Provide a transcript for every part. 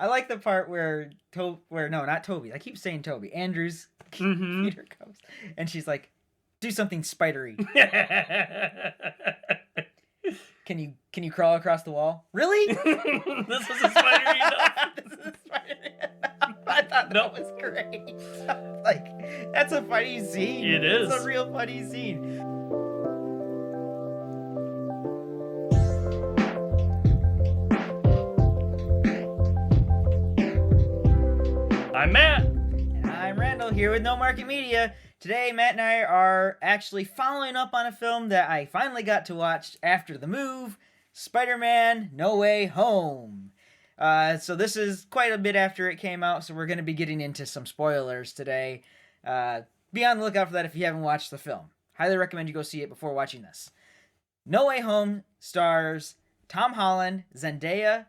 I like the part where not Toby. I keep saying Toby. Andrew's Peter comes, and she's like, "Do something spidery." Can you crawl across the wall? Really? This is a spidery enough. This is spidery. I thought that was great. Like, that's a funny scene. It is. It's a real funny scene. I'm Matt. And I'm Randall, here with No Market Media. Today, Matt and I are actually following up on a film that I finally got to watch after the move, Spider-Man No Way Home. So this is quite a bit after it came out, so we're going to be getting into some spoilers today. Be on the lookout for that if you haven't watched the film. Highly recommend you go see it before watching this. No Way Home stars Tom Holland, Zendaya,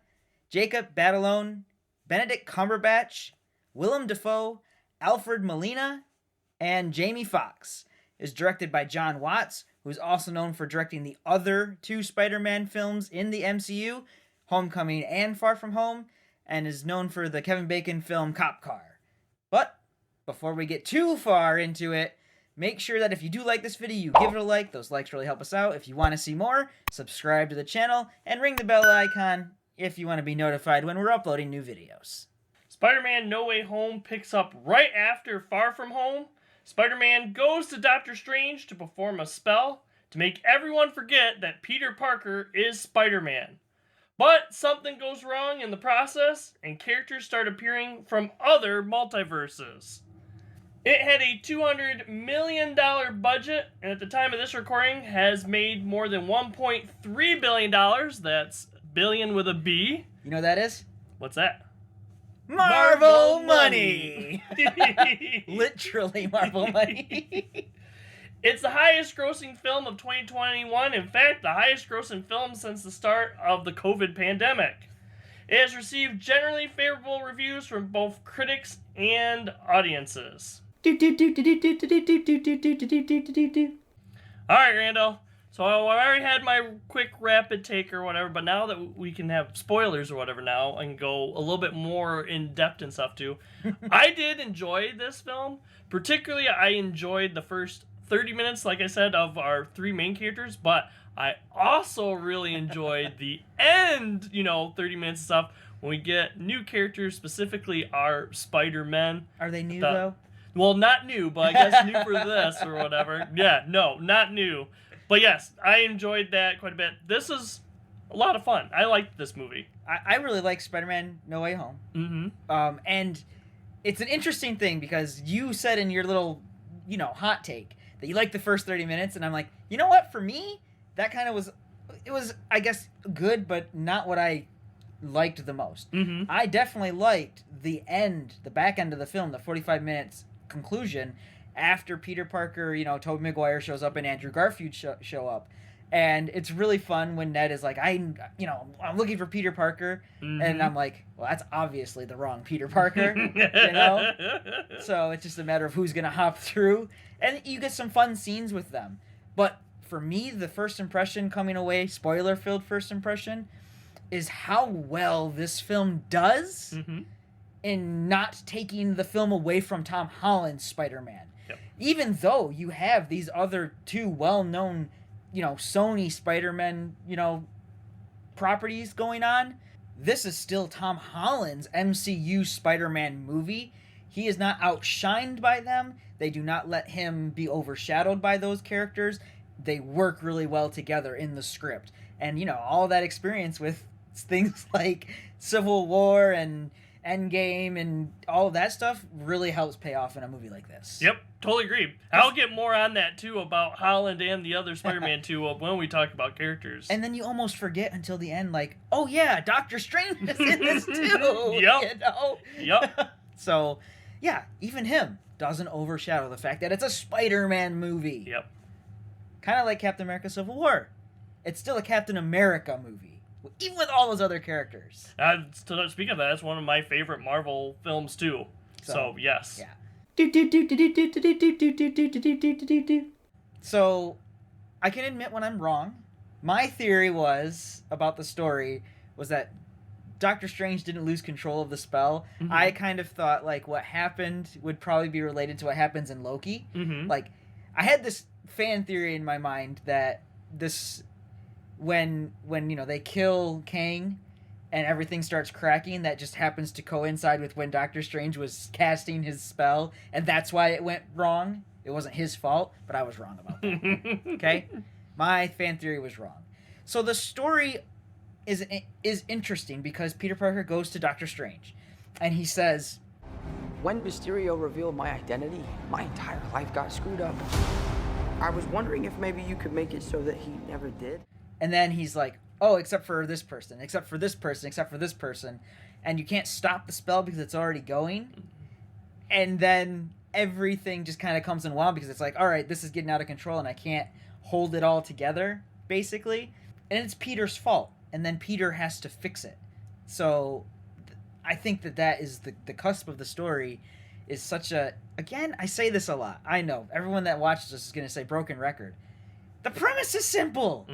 Jacob Batalon, Benedict Cumberbatch, Willem Dafoe, Alfred Molina, and Jamie Foxx. Is directed by John Watts, who is also known for directing the other two Spider-Man films in the MCU, Homecoming and Far From Home, and is known for the Kevin Bacon film Cop Car. But before we get too far into it, make sure that if you do like this video, you give it a like. Those likes really help us out. If you want to see more, subscribe to the channel and ring the bell icon if you want to be notified when we're uploading new videos. Spider-Man No Way Home picks up right after Far From Home. Spider-Man goes to Doctor Strange to perform a spell to make everyone forget that Peter Parker is Spider-Man. But something goes wrong in the process, and characters start appearing from other multiverses. It had a $200 million budget, and at the time of this recording has made more than $1.3 billion. That's billion with a B. You know what that is? What's that? Marvel money! Literally Marvel money. It's the highest grossing film of 2021. In fact, the highest grossing film since the start of the COVID pandemic. It has received generally favorable reviews from both critics and audiences. Alright, Randall. So I already had my quick rapid take or whatever, but now that we can have spoilers or whatever now, I can go a little bit more in depth and stuff too. I did enjoy this film. Particularly, I enjoyed the first 30 minutes, like I said, of our three main characters, but I also really enjoyed the end, 30 minutes and stuff, when we get new characters, specifically our Spider-Men. Are they new, though? Well, not new, but I guess new for this or whatever. Yeah, no, not new. But yes, I enjoyed that quite a bit. This is a lot of fun. I liked this movie. I really like Spider-Man No Way Home. Mm-hmm. And it's an interesting thing because you said in your little, hot take that you liked the first 30 minutes, and I'm like, you know what? For me, that kind of was, I guess, good, but not what I liked the most. Mm-hmm. I definitely liked the back end of the film, the 45 minutes conclusion, after Peter Parker, Tobey Maguire shows up and Andrew Garfield show up. And it's really fun when Ned is like, I'm looking for Peter Parker. Mm-hmm. And I'm like, well, that's obviously the wrong Peter Parker, So it's just a matter of who's going to hop through. And you get some fun scenes with them. But for me, the first impression coming away, spoiler-filled first impression, is how well this film does in not taking the film away from Tom Holland's Spider-Man. Yep. Even though you have these other two well-known, Sony Spider-Man, properties going on, this is still Tom Holland's MCU Spider-Man movie. He is not outshined by them. They do not let him be overshadowed by those characters. They work really well together in the script. And, all that experience with things like Civil War and Endgame and all of that stuff really helps pay off in a movie like this. Yep, totally agree. I'll get more on that too about Holland and the other Spider-Man too when we talk about characters. And then you almost forget until the end, like, oh yeah, Doctor Strange is in this too. Yep. Yep. So, yeah, even him doesn't overshadow the fact that it's a Spider-Man movie. Yep. Kind of like Captain America Civil War. It's still a Captain America movie. Even with all those other characters. Speaking of that, it's one of my favorite Marvel films too. So yes. Yeah. So, I can admit when I'm wrong. My theory about the story was that Doctor Strange didn't lose control of the spell, I kind of thought like what happened would probably be related to what happens in Loki. Like, I had this fan theory in my mind that this when they kill Kang and everything starts cracking, that just happens to coincide with when Doctor Strange was casting his spell, and that's why it went wrong. It wasn't his fault, but I was wrong about that. Okay? My fan theory was wrong. So the story is interesting because Peter Parker goes to Doctor Strange and he says, when Mysterio revealed my identity, my entire life got screwed up. I was wondering if maybe you could make it so that he never did. And then he's like, oh, except for this person, except for this person, except for this person. And you can't stop the spell because it's already going. And then everything just kind of comes in wild because it's like, all right, this is getting out of control and I can't hold it all together, basically. And it's Peter's fault. And then Peter has to fix it. So I think that is the cusp of the story is such a... Again, I say this a lot. I know. Everyone that watches this is going to say broken record. The premise is simple.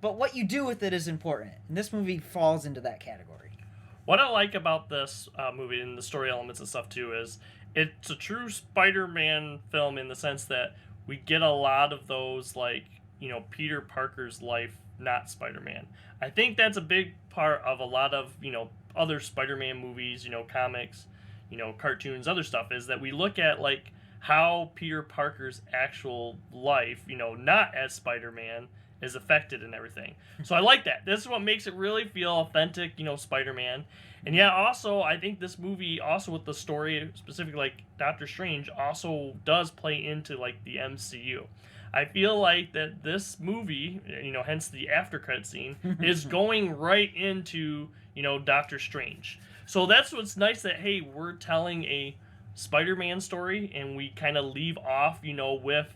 But what you do with it is important. And this movie falls into that category. What I like about this movie and the story elements and stuff, too, is it's a true Spider-Man film in the sense that we get a lot of those, like, Peter Parker's life, not Spider-Man. I think that's a big part of a lot of, other Spider-Man movies, comics, cartoons, other stuff, is that we look at, like, how Peter Parker's actual life, not as Spider-Man, is affected and everything. So I like that. This is what makes it really feel authentic, Spider-Man. And yeah, also, I think this movie, also with the story, specifically like Doctor Strange, also does play into, like, the MCU. I feel like that this movie, hence the after credit scene, is going right into, Doctor Strange. So that's what's nice, that, hey, we're telling a Spider-Man story, and we kind of leave off, with,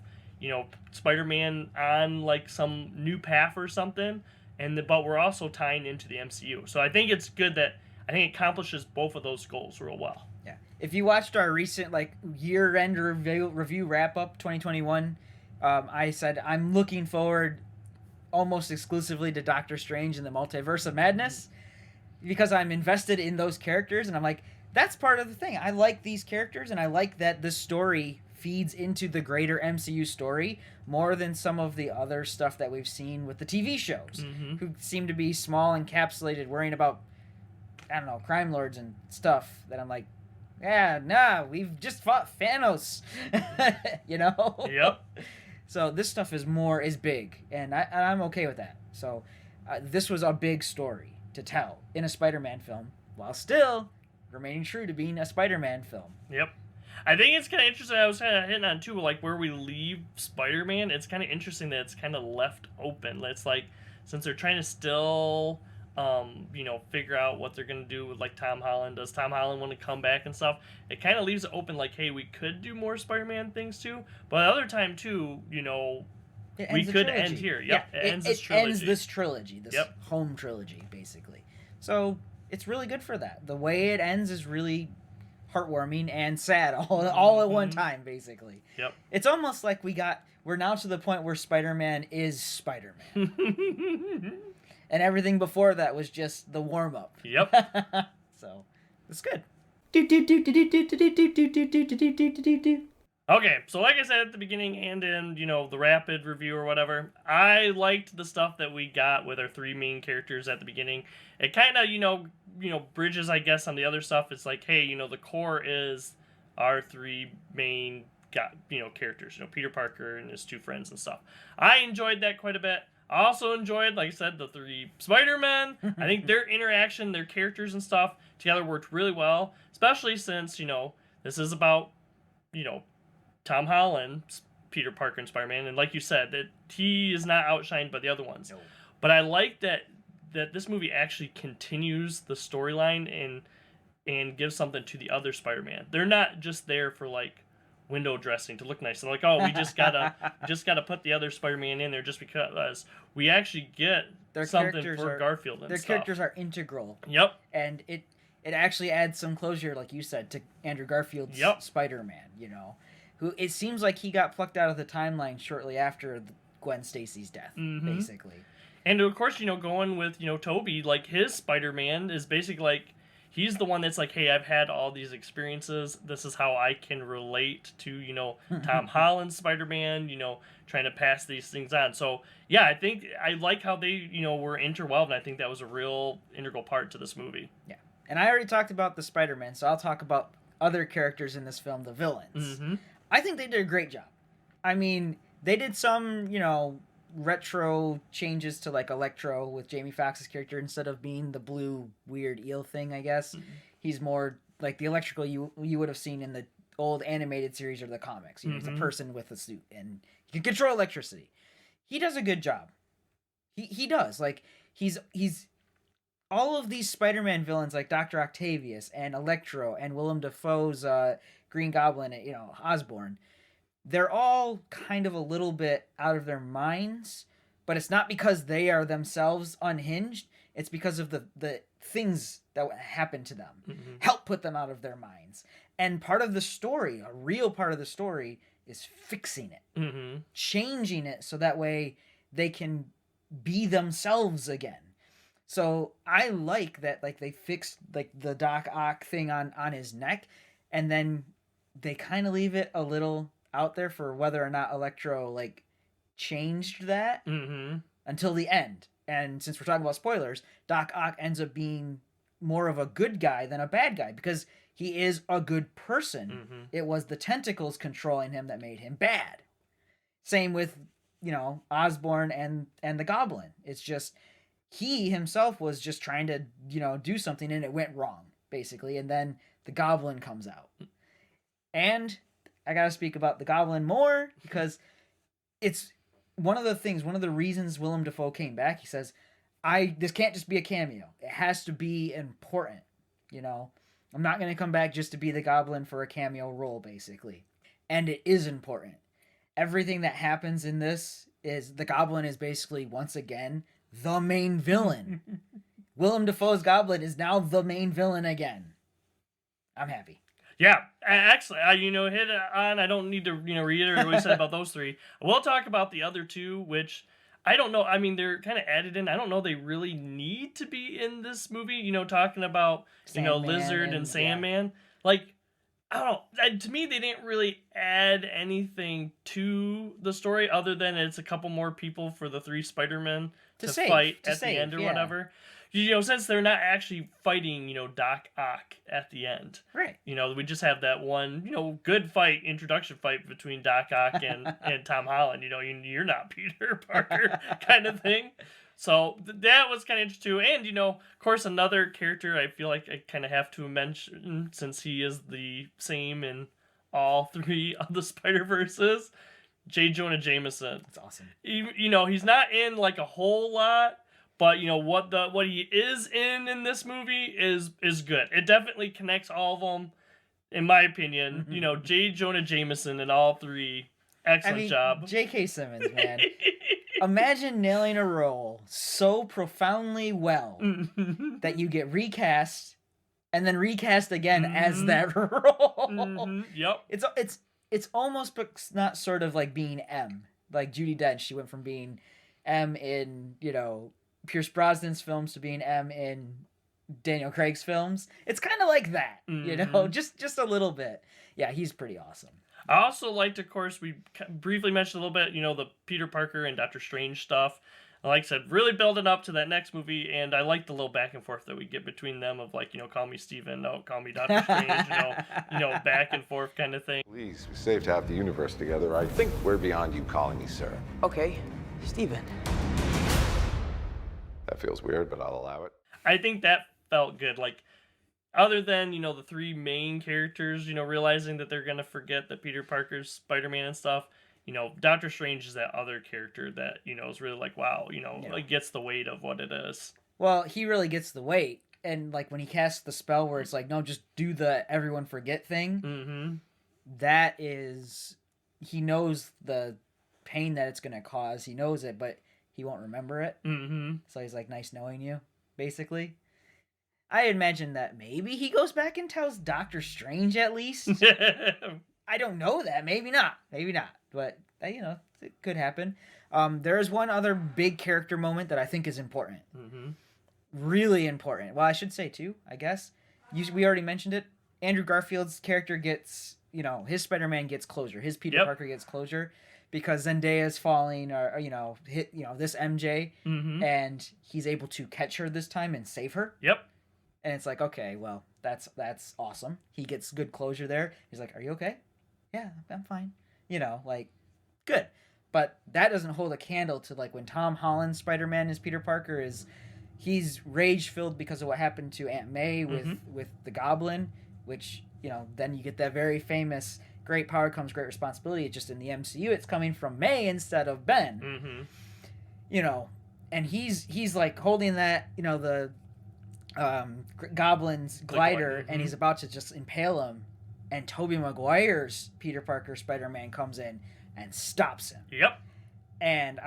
Spider-Man on, like, some new path or something, but we're also tying into the MCU. So I think it's good that, I think it accomplishes both of those goals real well. Yeah. If you watched our recent, like, year-end review wrap-up, 2021... I said I'm looking forward almost exclusively to Doctor Strange and the Multiverse of Madness because I'm invested in those characters, and I'm like, that's part of the thing. I like these characters, and I like that this story feeds into the greater MCU story more than some of the other stuff that we've seen with the TV shows, who seem to be small, encapsulated, worrying about, I don't know, crime lords and stuff that I'm like, yeah, nah, we've just fought Thanos, Yep. So this stuff is big, and I'm okay with that. So this was a big story to tell in a Spider-Man film, while still remaining true to being a Spider-Man film. Yep. I think it's kind of interesting. I was kind of hitting on, too, like, where we leave Spider-Man. It's kind of interesting that it's kind of left open. It's like, since they're trying to still... figure out what they're going to do with, like, Tom Holland. Does Tom Holland want to come back and stuff? It kind of leaves it open, like, hey, we could do more Spider-Man things, too. But other time, too, we could end here. Yep, yeah, it ends this trilogy. Ends this trilogy, this home trilogy, basically. So it's really good for that. The way it ends is really heartwarming and sad all at one time, basically. Yep. It's almost like we're now to the point where Spider-Man is Spider-Man. And everything before that was just the warm-up. Yep. So, it's good. Okay, so like I said at the beginning and in, the rapid review or whatever, I liked the stuff that we got with our three main characters at the beginning. It kind of, bridges, I guess, on the other stuff. It's like, hey, the core is our three main, characters. Peter Parker and his two friends and stuff. I enjoyed that quite a bit. I also enjoyed, like I said, the three Spider-Men. I think their interaction, their characters and stuff together worked really well, especially since, this is about, Tom Holland, Peter Parker, and Spider-Man. And like you said, that he is not outshined by the other ones. No. But I like that this movie actually continues the storyline and gives something to the other Spider-Man. They're not just there for, like, window dressing to look nice. They're like, oh, we just gotta put the other Spider-Man in there just because we actually get something for Garfield and their stuff. Characters are integral. Yep. And it actually adds some closure, like you said, to Andrew Garfield's Spider-Man, who it seems like he got plucked out of the timeline shortly after Gwen Stacy's death, basically. And of course, going with, Toby, like his Spider-Man is basically like, he's the one that's like, hey, I've had all these experiences. This is how I can relate to, Tom Holland's Spider-Man, trying to pass these things on. So, yeah, I think I like how they, were interwoven. I think that was a real integral part to this movie. Yeah. And I already talked about the Spider-Man, so I'll talk about other characters in this film, the villains. Mm-hmm. I think they did a great job. I mean, they did some, retro changes to like Electro with Jamie Foxx's character. Instead of being the blue weird eel thing, I guess he's more like the Electrical you would have seen in the old animated series or the comics. He's a person with a suit and he can control electricity. He does a good job. He does. Like he's all of these Spider-Man villains like Dr. Octavius and Electro and Willem Dafoe's Green Goblin, Osborn. They're all kind of a little bit out of their minds, but it's not because they are themselves unhinged. It's because of the things that happen to them. Help put them out of their minds. And part of the story, a real part of the story, is fixing it. Changing it so that way they can be themselves again. So I like that, like, they fixed like the Doc Ock thing on his neck, and then they kind of leave it a little out there for whether or not Electro like changed that until the end. And since we're talking about spoilers, Doc Ock ends up being more of a good guy than a bad guy because he is a good person. It was the tentacles controlling him that made him bad. Same with, Osborn and the Goblin. It's just he himself was just trying to, do something and it went wrong, basically. And then the Goblin comes out. And I gotta speak about the Goblin more because it's one of the reasons Willem Dafoe came back. He says, this can't just be a cameo. It has to be important. I'm not going to come back just to be the Goblin for a cameo role, basically. And it is important. Everything that happens in this is the Goblin is basically, once again, the main villain. Willem Dafoe's Goblin is now the main villain again. I'm happy. Yeah, actually, hit it on. I don't need to, reiterate what we said about those three. We'll talk about the other two, which I don't know. I mean, they're kind of added in. I don't know they really need to be in this movie, talking about, Sandman Lizard and Sandman. Yeah. Like, I don't know. To me, they didn't really add anything to the story other than it's a couple more people for the three Spider-Men to fight at the end or whatever. Since they're not actually fighting, Doc Ock at the end. Right. We just have that one, good introduction fight between Doc Ock and Tom Holland. You're not Peter Parker kind of thing. So that was kind of interesting too. And, of course, another character I feel like I kind of have to mention since he is the same in all three of the Spider-Verses, J. Jonah Jameson. That's awesome. He's not in like a whole lot. But what he is in this movie is good. It definitely connects all of them, in my opinion. J. Jonah Jameson in all three, excellent job. J.K. Simmons, man, imagine nailing a role so profoundly well that you get recast and then recast again as that role. Yep. It's almost not sort of like being M, like Judi Dench. She went from being M in Pierce Brosnan's films to being M in Daniel Craig's films. It's kind of like that, just a little bit. Yeah, he's pretty awesome. I also liked, of course, we briefly mentioned a little bit, the Peter Parker and Doctor Strange stuff. Like I said, really building up to that next movie, and I like the little back and forth that we get between them of like, call me Steven, no, call me Doctor Strange, back and forth kind of thing. Please, we saved half the universe together. I think we're beyond you calling me sir. Okay, Steven. That feels weird, but I'll allow it. I think that felt good. Like, other than, the three main characters, realizing that they're going to forget that Peter Parker's Spider-Man and stuff, Doctor Strange is that other character that, is really like, wow, like gets the weight of what it is. Well, he really gets the weight. And, like, when he casts the spell where it's like, no, just do the everyone forget thing, that is, he knows the pain that it's going to cause. He knows it, but he won't remember it. So he's like, nice knowing you, basically. I imagine that maybe he goes back and tells Doctor Strange at least. I don't know that. Maybe not. But, it could happen. There is one other big character moment that I think is important. Mm-hmm. Really important. Well, I should say two, I guess. We already mentioned it. Andrew Garfield's character gets, his Spider-Man gets closure. His Peter Parker gets closure because Zendaya's falling or hit, this MJ, and he's able to catch her this time and save her. Yep. And it's like, okay, well, that's awesome. He gets good closure there. He's like, "Are you okay?" "Yeah, I'm fine." Good. But that doesn't hold a candle to like when Tom Holland's Spider-Man as Peter Parker he's rage-filled because of what happened to Aunt May with the Goblin, which, then you get that very famous great power comes great responsibility. It's just in the MCU, it's coming from May instead of Ben. And he's like holding that, the Goblin's glider, and he's about to just impale him, and Tobey Maguire's Peter Parker Spider-Man comes in and stops him. Yep. And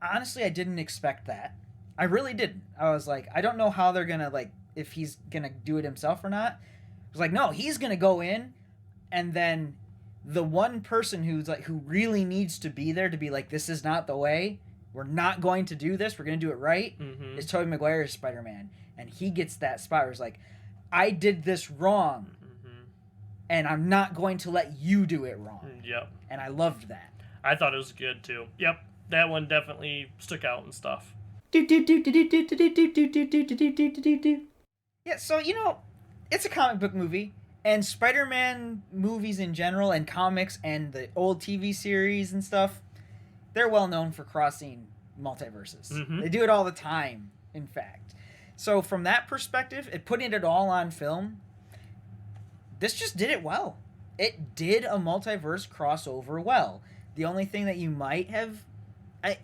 honestly, I didn't expect that. I really didn't. I was like, I don't know how they're gonna if he's gonna do it himself or not. I was like, no, he's gonna go in, and then the one person who really needs to be there to be like, this is not the way. We're not going to do this. We're going to do it right. Is Tobey Maguire's Spider-Man. And he gets that spot where it's like, I did this wrong. And I'm not going to let you do it wrong. Yep. And I loved that. I thought it was good too. Yep. That one definitely stuck out and stuff. Yeah, so, it's a comic book movie. And Spider-Man movies in general and comics and the old TV series and stuff, they're well known for crossing multiverses. They do it all the time, in fact. So from that perspective, putting it all on film, this just did it well. It did a multiverse crossover well. The only thing that you might have...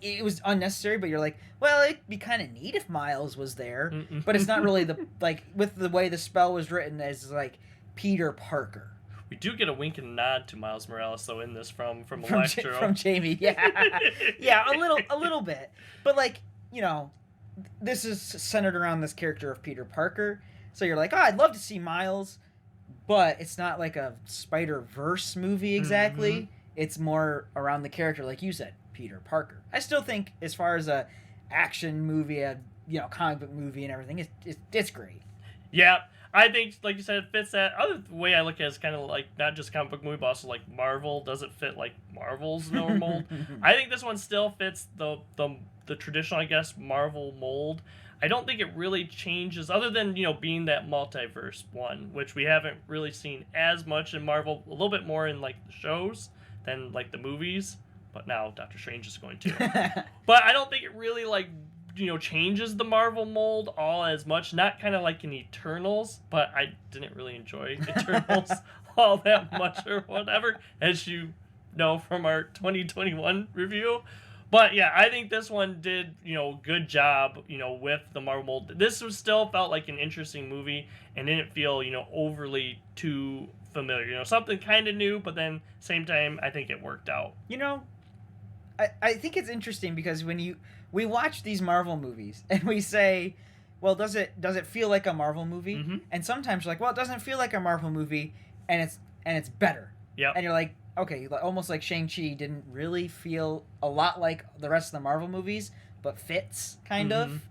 it was unnecessary, but you're like, well, it'd be kind of neat if Miles was there. But it's not really with the way the spell was written as, Peter Parker. We do get a wink and nod to Miles Morales, though, in this from Electro. From Jamie, yeah. Yeah, a little bit. But, this is centered around this character of Peter Parker. So you're like, oh, I'd love to see Miles, but it's not like a Spider-Verse movie exactly. It's more around the character, like you said, Peter Parker. I still think, as far as a action movie, comic book movie and everything, it's great. Yeah. I think, like you said, it fits that. Other way I look at it is kind of like not just comic book movie, but also like Marvel. Does it fit like Marvel's mold? I think this one still fits the traditional, I guess, Marvel mold. I don't think it really changes, other than, being that multiverse one, which we haven't really seen as much in Marvel. A little bit more in the shows than the movies. But now Doctor Strange is going to. But I don't think it really changes the Marvel mold all as much. Not kind of like in Eternals, but I didn't really enjoy Eternals all that much or whatever, as you know from our 2021 review. But yeah, I think this one did, good job, with the Marvel mold. This still felt like an interesting movie and didn't feel, overly too familiar. Something kind of new, but then same time, I think it worked out. I think it's interesting because when we watch these Marvel movies and we say, well, does it feel like a Marvel movie? And sometimes you're like, well, it doesn't feel like a Marvel movie, and it's better. Yeah. And you're like, okay, almost like Shang-Chi didn't really feel a lot like the rest of the Marvel movies, but fits kind of.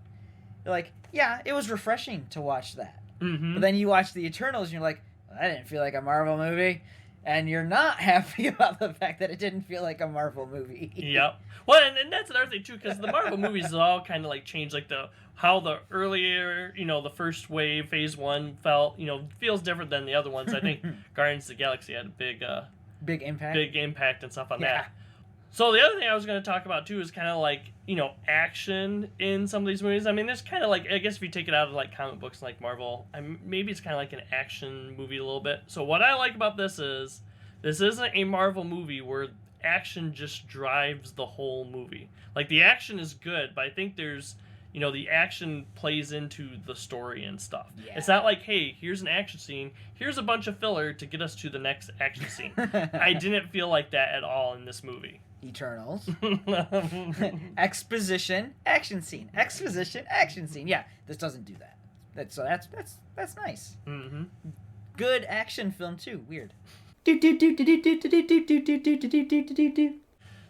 You're like, yeah, it was refreshing to watch that. But then you watch the Eternals and you're like, well, that didn't feel like a Marvel movie. And you're not happy about the fact that it didn't feel like a Marvel movie. Yep. Well, and that's another thing, too, because the Marvel movies all kind of, changed, how the earlier, the first wave, Phase 1 felt, feels different than the other ones. I think Guardians of the Galaxy had a big impact and stuff on that. So the other thing I was going to talk about, too, is kind of, action in some of these movies. I mean, there's kind of, I guess if you take it out of, comic books like Marvel, maybe it's kind of like an action movie a little bit. So what I like about this isn't a Marvel movie where action just drives the whole movie. The action is good, but I think there's, the action plays into the story and stuff. Yeah. It's not like, hey, here's an action scene, here's a bunch of filler to get us to the next action scene. I didn't feel like that at all in this movie. Eternals. Exposition, action scene. Exposition, action scene. Yeah, this doesn't do that. That's nice. Good action film too. Weird.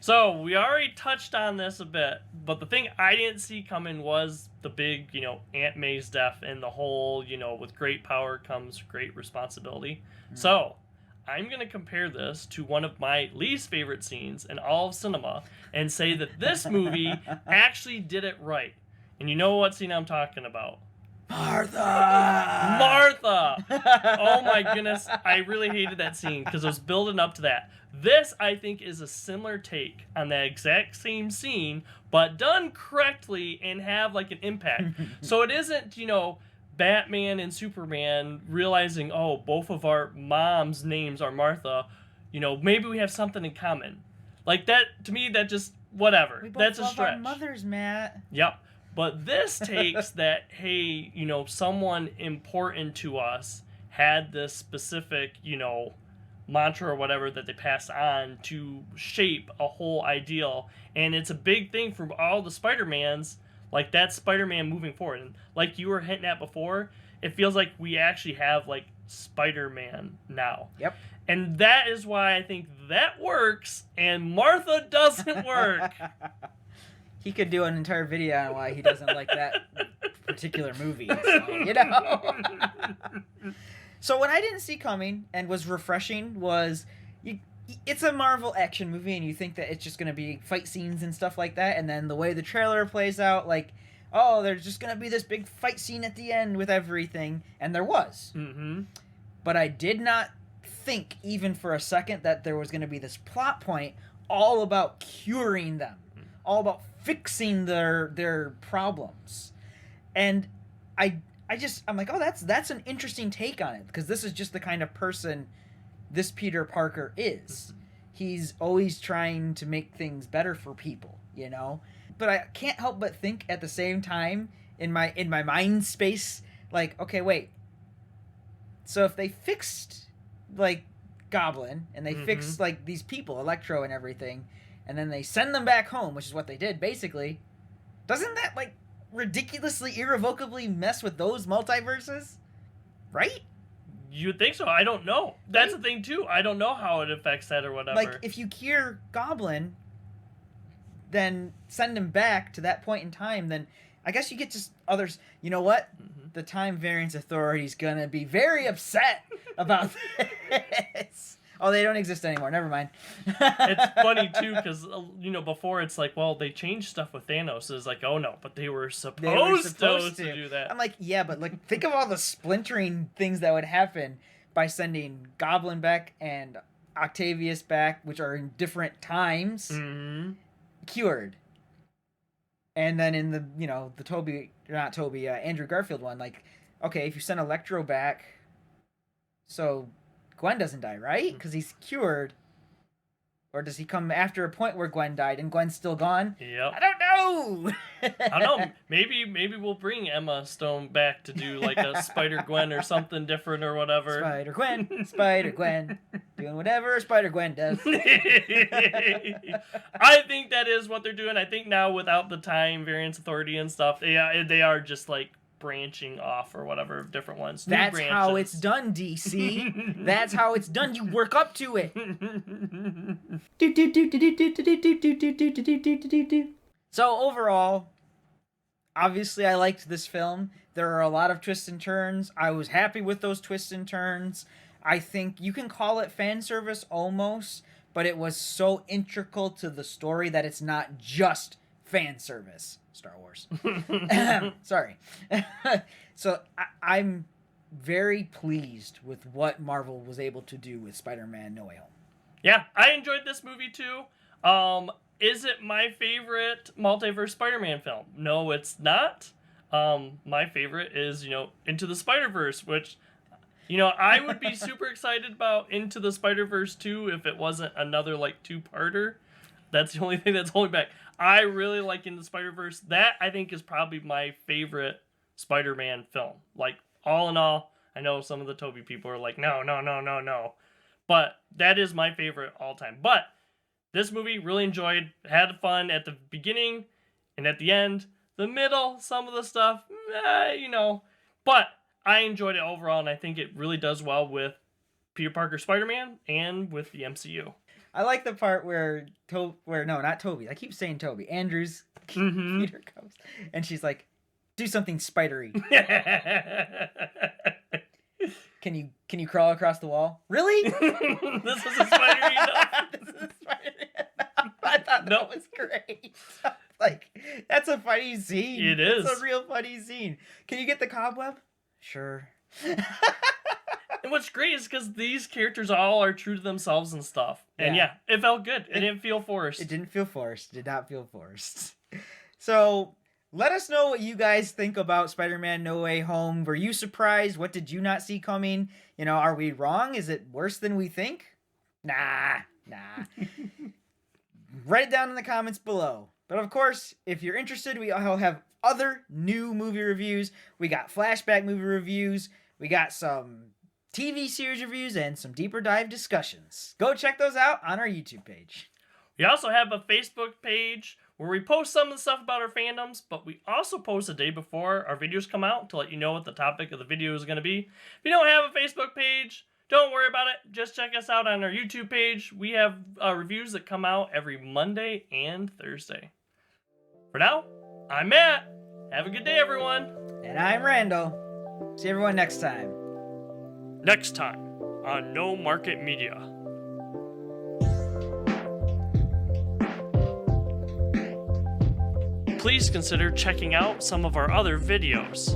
So we already touched on this a bit, but the thing I didn't see coming was the big, Aunt May's death and the whole, with great power comes great responsibility. So I'm going to compare this to one of my least favorite scenes in all of cinema and say that this movie actually did it right. And you know what scene I'm talking about? Martha! Oh my goodness, I really hated that scene because it was building up to that. This, I think, is a similar take on that exact same scene, but done correctly and have like an impact. So it isn't, Batman and Superman realizing, oh, both of our moms' names are Martha. Maybe we have something in common. Like that, to me, that just, whatever. We both That's a love stretch. our mothers, Matt. Yep. But this takes that, hey, someone important to us had this specific, mantra or whatever that they passed on to shape a whole ideal. And it's a big thing for all the Spider-Mans, like that Spider-Man moving forward. And like you were hinting at before, it feels like we actually have, like, Spider-Man now. Yep. And that is why I think that works and Martha doesn't work. He could do an entire video on why he doesn't like that particular movie. So, So what I didn't see coming and was refreshing was, it's a Marvel action movie, and you think that it's just going to be fight scenes and stuff like that, and then the way the trailer plays out, like, oh, there's just going to be this big fight scene at the end with everything, and there was. Mm-hmm. But I did not think, even for a second, that there was going to be this plot point all about curing them, all about fixing their problems. And I'm like, oh, that's an interesting take on it, because this is just the kind of person this Peter Parker is. He's always trying to make things better for people, But I can't help but think at the same time in my mind space, like, okay, wait. So if they fixed, like, Goblin and they fixed, like, these people, Electro and everything, and then they send them back home, which is what they did basically, doesn't that, like, ridiculously irrevocably mess with those multiverses? Right? You would think so. I don't know. That's the thing too. I don't know how it affects that or whatever. Like, if you cure Goblin, then send him back to that point in time, then I guess you get just others. You know what? The Time Variance Authority's gonna be very upset about this. Oh, they don't exist anymore. Never mind. It's funny too because before it's like, well, they changed stuff with Thanos. It's like, oh no, but they were supposed to do that. I'm like, yeah, but like, think of all the splintering things that would happen by sending Goblin back and Octavius back, which are in different times, cured. And then in the Andrew Garfield one, like, okay, if you send Electro back, so Gwen doesn't die, right? Because he's cured. Or does he come after a point where Gwen died and Gwen's still gone? Yep. I don't know. I don't know. Maybe we'll bring Emma Stone back to do like a Spider Gwen or something different or whatever. Spider Gwen, doing whatever Spider Gwen does. I think that is what they're doing. I think now without the Time Variance Authority and stuff, they are just like branching off or whatever, different ones. That's how it's done, DC. That's how it's done. You work up to it. So overall, obviously I liked this film. There are a lot of twists and turns. I was happy with those twists and turns. I think you can call it fan service almost, but it was so integral to the story that it's not just fan service. Star Wars. Sorry. So I'm very pleased with what Marvel was able to do with Spider-Man No Way Home. Yeah, I enjoyed this movie too. Is it my favorite multiverse Spider-Man film? No, it's not. My favorite is, Into the Spider-Verse, which, I would be super excited about Into the Spider-Verse 2 if it wasn't another, like, two-parter. That's the only thing that's holding back. I really like Into the Spider-Verse. That, I think, is probably my favorite Spider-Man film. Like, all in all, I know some of the Toby people are like, no. But that is my favorite all time. But this movie, really enjoyed, had fun at the beginning and at the end. The middle, some of the stuff, But I enjoyed it overall, and I think it really does well with Peter Parker Spider-Man and with the MCU. I like the part where not Toby. I keep saying Toby. Andrew's Peter comes, and she's like, "Do something spidery." Can you crawl across the wall? Really? This is a spidery enough. This is spidery enough. I thought that was great. Like, that's a funny scene. It is. It's a real funny scene. Can you get the cobweb? Sure. And what's great is because these characters all are true to themselves and stuff. And yeah, it felt good. It didn't feel forced. It didn't feel forced. Did not feel forced. So, let us know what you guys think about Spider-Man No Way Home. Were you surprised? What did you not see coming? You know, are we wrong? Is it worse than we think? Nah. Write it down in the comments below. But of course, if you're interested, we all have other new movie reviews. We got flashback movie reviews. We got some TV series reviews and some deeper dive discussions. Go check those out on our YouTube page. We also have a Facebook page where we post some of the stuff about our fandoms, but we also post a day before our videos come out to let you know what the topic of the video is going to be. If you don't have a Facebook page, don't worry about it. Just check us out on our YouTube page. We have reviews that come out every Monday and Thursday. For now, I'm Matt. Have a good day, everyone. And I'm Randall. See everyone next time. Next time on No Market Media. Please consider checking out some of our other videos.